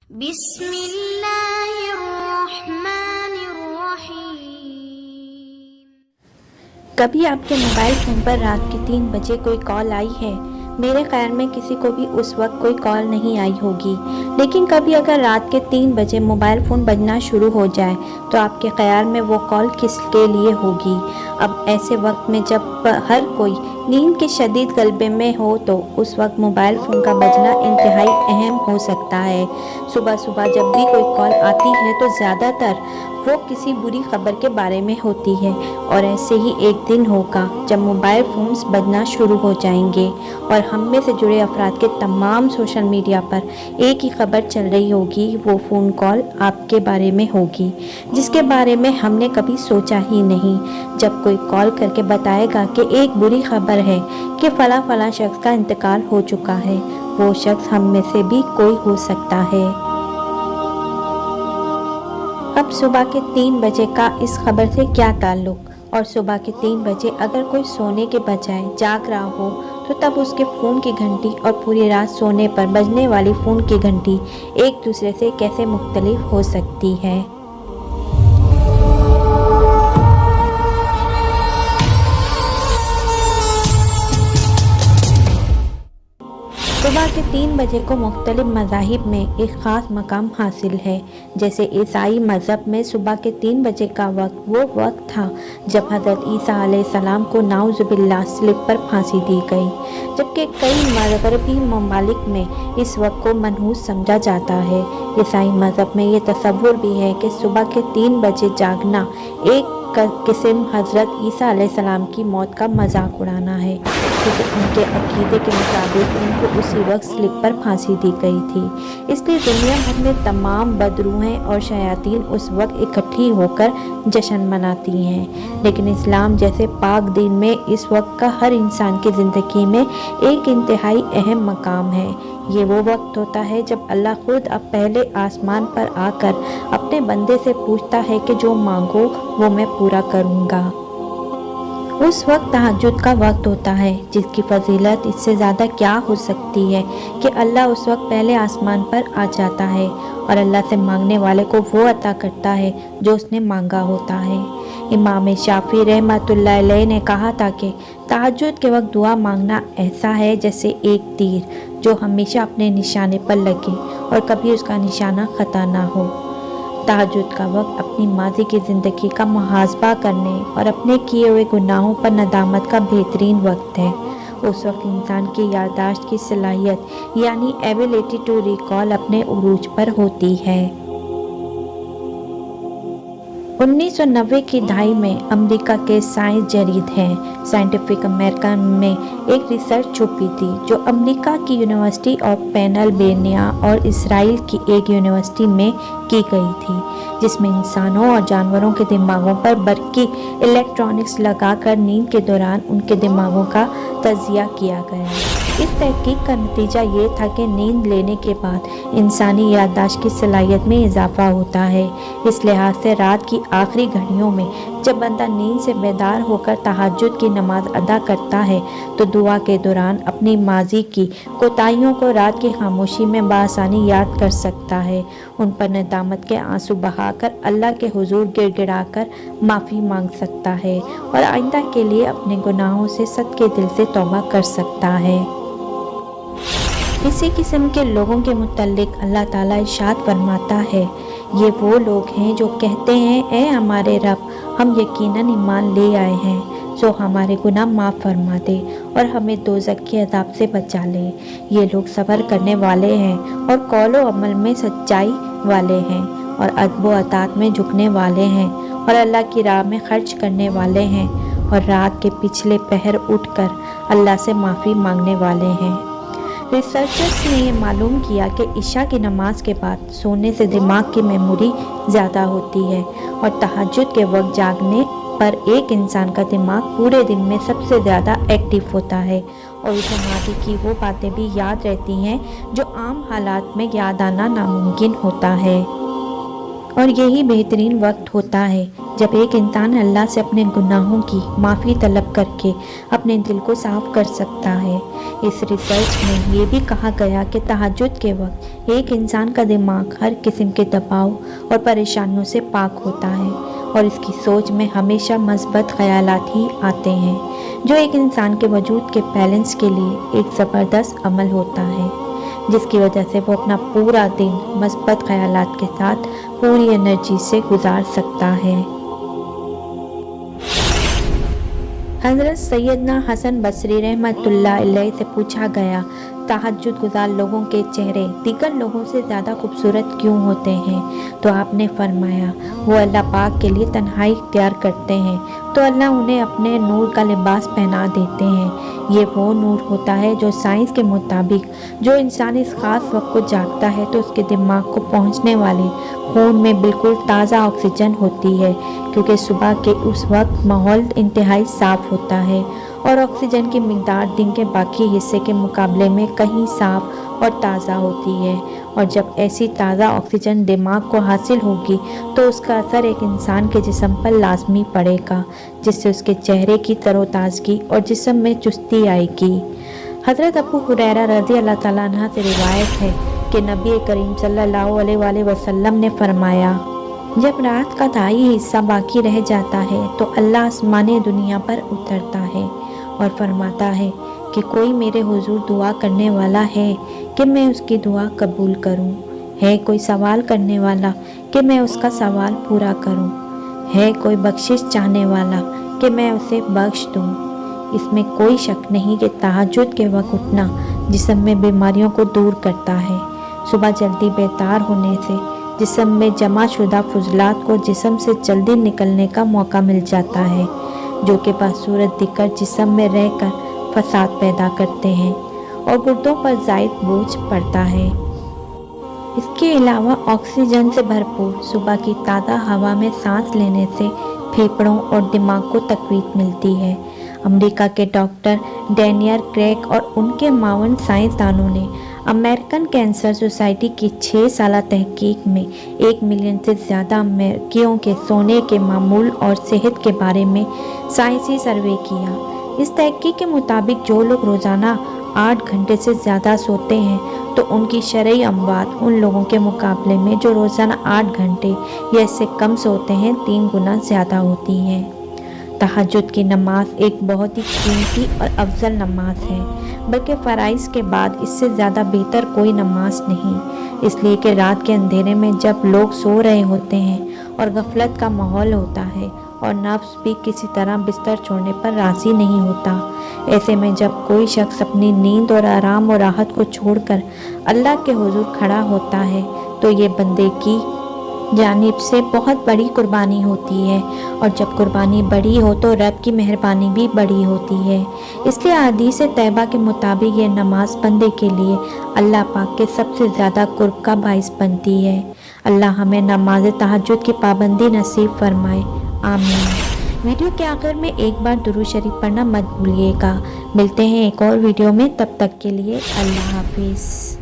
بسم اللہ الرحمن الرحیم۔ کبھی آپ کے موبائل فون پر رات کے 3 بجے کوئی کال آئی ہے؟ میرے خیال میں کسی کو بھی اس وقت کوئی کال نہیں آئی ہوگی، لیکن کبھی اگر رات کے 3 بجے موبائل فون بجنا شروع ہو جائے تو آپ کے خیال میں وہ کال کس کے لیے ہوگی؟ اب ایسے وقت میں جب ہر کوئی نیند کے شدید غلبے میں ہو تو اس وقت موبائل فون کا بجنا انتہائی اہم ہو سکتا ہے۔ صبح صبح جب بھی کوئی کال آتی ہے تو زیادہ تر وہ کسی بری خبر کے بارے میں ہوتی ہے، اور ایسے ہی ایک دن ہوگا جب موبائل فونز بجنا شروع ہو جائیں گے اور ہم میں سے جڑے افراد کے تمام سوشل میڈیا پر ایک ہی خبر چل رہی ہوگی۔ وہ فون کال آپ کے بارے میں ہوگی جس کے بارے میں ہم نے کبھی سوچا ہی نہیں۔ جب کوئی کال کر کے بتائے گا کہ ایک بری خبر ہے کہ فلاں فلاں شخص کا انتقال ہو چکا ہے، وہ شخص ہم میں سے بھی کوئی ہو سکتا ہے۔ اب صبح کے 3 بجے کا اس خبر سے کیا تعلق؟ اور صبح کے 3 بجے اگر کوئی سونے کے بجائے جاگ رہا ہو تو تب اس کے فون کی گھنٹی اور پوری رات سونے پر بجنے والی فون کی گھنٹی ایک دوسرے سے کیسے مختلف ہو سکتی ہے؟ صبح کے 3 بجے کو مختلف مذاہب میں ایک خاص مقام حاصل ہے۔ جیسے عیسائی مذہب میں صبح کے 3 بجے کا وقت وہ وقت تھا جب حضرت عیسیٰ علیہ السلام کو نعوذ باللہ صلیب پر پھانسی دی گئی، جبکہ کئی مغربی ممالک میں اس وقت کو منحوس سمجھا جاتا ہے۔ عیسائی مذہب میں یہ تصور بھی ہے کہ صبح کے 3 بجے جاگنا ایک قسم حضرت عیسیٰ علیہ السلام کی موت کا مذاق اڑانا ہے، کیونکہ ان کے عقیدے کے مطابق ان کو اسی وقت صلیب پر پھانسی دی گئی تھی۔ اس لیے دنیا بھر میں تمام بدروحیں اور شیاطین اس وقت اکٹھی ہو کر جشن مناتی ہیں۔ لیکن اسلام جیسے پاک دین میں اس وقت کا ہر انسان کی زندگی میں ایک انتہائی اہم مقام ہے۔ یہ وہ وقت ہوتا ہے جب اللہ خود اب پہلے آسمان پر آ کر اپنے بندے سے پوچھتا ہے کہ جو مانگو وہ میں پورا کروں گا۔ اس وقت تہجد کا وقت ہوتا ہے، جس کی فضیلت اس سے زیادہ کیا ہو سکتی ہے کہ اللہ اس وقت پہلے آسمان پر آ جاتا ہے اور اللہ سے مانگنے والے کو وہ عطا کرتا ہے جو اس نے مانگا ہوتا ہے۔ امام شافعی رحمۃ اللہ علیہ نے کہا تھا کہ تہجد کے وقت دعا مانگنا ایسا ہے جیسے ایک تیر جو ہمیشہ اپنے نشانے پر لگے اور کبھی اس کا نشانہ خطا نہ ہو۔ تہجد کا وقت اپنی ماضی کی زندگی کا محاسبہ کرنے اور اپنے کیے ہوئے گناہوں پر ندامت کا بہترین وقت ہے۔ اس وقت انسان کی یادداشت کی صلاحیت یعنی ایبیلٹی ٹو ریکال اپنے عروج پر ہوتی ہے۔ 1990 کی دہائی میں امریکہ کے سائنس جریدے ہیں سائنٹیفک امریکن میں ایک ریسرچ چھپی تھی جو امریکہ کی یونیورسٹی آف پینسلوینیا اور اسرائیل کی ایک یونیورسٹی میں کی گئی تھی، جس میں انسانوں اور جانوروں کے دماغوں پر برقی الیکٹرانکس لگا کر نیند کے دوران ان کے دماغوں کا تجزیہ کیا گیا۔ اس تحقیق کا نتیجہ یہ تھا کہ نیند لینے کے بعد انسانی یادداشت کی صلاحیت میں اضافہ ہوتا ہے۔ اس لحاظ سے رات کی آخری گھڑیوں میں جب بندہ نیند سے بیدار ہو کر تہجد کی نماز ادا کرتا ہے تو دعا کے دوران اپنی ماضی کی کوتاہیوں کو رات کی خاموشی میں بآسانی یاد کر سکتا ہے، ان پر ندامت کے آنسو بہا کر اللہ کے حضور گڑ گڑا کر معافی مانگ سکتا ہے اور آئندہ کے لیے اپنے گناہوں سے صدقے دل سے توبہ کر سکتا ہے۔ اسی قسم کے لوگوں کے متعلق اللہ تعالیٰ ارشاد فرماتا ہے، یہ وہ لوگ ہیں جو کہتے ہیں اے ہمارے رب، ہم یقیناً ایمان لے آئے ہیں، سو ہمارے گناہ معاف فرما دے اور ہمیں دوزخ کے عذاب سے بچا لے۔ یہ لوگ صبر کرنے والے ہیں اور قول و عمل میں سچائی والے ہیں اور ادب و اطاعت میں جھکنے والے ہیں اور اللہ کی راہ میں خرچ کرنے والے ہیں اور رات کے پچھلے پہر اٹھ کر اللہ سے معافی مانگنے والے ہیں۔ ریسرچرز نے یہ معلوم کیا کہ عشاء کی نماز کے بعد سونے سے دماغ کی میموری زیادہ ہوتی ہے اور تہجد کے وقت جاگنے پر ایک انسان کا دماغ پورے دن میں سب سے زیادہ ایکٹیو ہوتا ہے اور اسے ماضی کی وہ باتیں بھی یاد رہتی ہیں جو عام حالات میں یاد آنا ناممکن ہوتا ہے۔ اور یہی بہترین وقت ہوتا ہے جب ایک انسان اللہ سے اپنے گناہوں کی معافی طلب کر کے اپنے دل کو صاف کر سکتا ہے۔ اس ریسرچ میں یہ بھی کہا گیا کہ تہجد کے وقت ایک انسان کا دماغ ہر قسم کے دباؤ اور پریشانیوں سے پاک ہوتا ہے اور اس کی سوچ میں ہمیشہ مثبت خیالات ہی آتے ہیں، جو ایک انسان کے وجود کے بیلنس کے لیے ایک زبردست عمل ہوتا ہے، جس کی وجہ سے وہ اپنا پورا دن مثبت خیالات کے ساتھ پوری انرجی سے گزار سکتا ہے۔ حضرت سیدنا حسن بصری رحمۃ اللہ علیہ سے پوچھا گیا، تہجد گزار لوگوں کے چہرے دیگر لوگوں سے زیادہ خوبصورت کیوں ہوتے ہیں؟ تو آپ نے فرمایا، وہ اللہ پاک کے لیے تنہائی اختیار کرتے ہیں تو اللہ انہیں اپنے نور کا لباس پہنا دیتے ہیں۔ یہ وہ نور ہوتا ہے جو سائنس کے مطابق جو انسان اس خاص وقت کو جاگتا ہے تو اس کے دماغ کو پہنچنے والے خون میں بالکل تازہ آکسیجن ہوتی ہے، کیونکہ صبح کے اس وقت ماحول انتہائی صاف ہوتا ہے اور آکسیجن کی مقدار دن کے باقی حصے کے مقابلے میں کہیں صاف اور تازہ ہوتی ہے، اور جب ایسی تازہ آکسیجن دماغ کو حاصل ہوگی تو اس کا اثر ایک انسان کے جسم پر لازمی پڑے گا، جس سے اس کے چہرے کی تر و تازگی اور جسم میں چستی آئے گی۔ حضرت ابو ہریرہ رضی اللہ تعالیٰ عنہ سے روایت ہے کہ نبی کریم صلی اللہ علیہ وآلہ وسلم نے فرمایا، جب رات کا دھائی حصہ باقی رہ جاتا ہے تو اللہ آسمانی دنیا پر اترتا ہے اور فرماتا ہے کہ کوئی میرے حضور دعا کرنے والا ہے کہ میں اس کی دعا قبول کروں، ہے کوئی سوال کرنے والا کہ میں اس کا سوال پورا کروں، ہے کوئی بخشش چاہنے والا کہ میں اسے بخش دوں۔ اس میں کوئی شک نہیں کہ تہجد کے وقت اٹھنا جسم میں بیماریوں کو دور کرتا ہے۔ صبح جلدی بیدار ہونے سے جسم میں جمع شدہ فضلات کو جسم سے جلدی نکلنے کا موقع مل جاتا ہے، جو کہ بصورت دکر جسم میں رہ کر فساد پیدا کرتے ہیں اور گردوں پر زائد بوجھ پڑتا ہے۔ اس کے علاوہ آکسیجن سے بھرپور صبح کی تازہ ہوا میں سانس لینے سے پھیپھڑوں اور دماغ کو تقویت ملتی ہے۔ امریکہ کے ڈاکٹر ڈینیئل کریگ اور ان کے معاون سائنسدانوں نے امریکن کینسر سوسائٹی کی 6 سالہ تحقیق میں 1 ملین سے زیادہ امریکیوں کے سونے کے معمول اور صحت کے بارے میں سائنسی سروے کیا۔ اس تحقیق کے مطابق جو لوگ روزانہ 8 گھنٹے سے زیادہ سوتے ہیں تو ان کی شرعی اموات ان لوگوں کے مقابلے میں جو روزانہ 8 گھنٹے یا اس سے کم سوتے ہیں 3 گنا زیادہ ہوتی ہیں۔ تہجد کی نماز ایک بہت ہی قیمتی اور افضل نماز ہے، بلکہ فرائض کے بعد اس سے زیادہ بہتر کوئی نماز نہیں، اس لیے کہ رات کے اندھیرے میں جب لوگ سو رہے ہوتے ہیں اور غفلت کا ماحول ہوتا ہے اور نفس بھی کسی طرح بستر چھوڑنے پر راضی نہیں ہوتا، ایسے میں جب کوئی شخص اپنی نیند اور آرام اور راحت کو چھوڑ کر اللہ کے حضور کھڑا ہوتا ہے تو یہ بندے کی جانب سے بہت بڑی قربانی ہوتی ہے، اور جب قربانی بڑی ہو تو رب کی مہربانی بھی بڑی ہوتی ہے۔ اس لیے حدیث طیبہ کے مطابق یہ نماز بندے کے لیے اللہ پاک کے سب سے زیادہ قرب کا باعث بنتی ہے۔ اللہ ہمیں نماز تہجد کی پابندی نصیب فرمائے، آمین۔ ویڈیو کے آخر میں ایک بار درود شریف پڑھنا مت بھولیے گا۔ ملتے ہیں ایک اور ویڈیو میں، تب تک کے لیے اللہ حافظ۔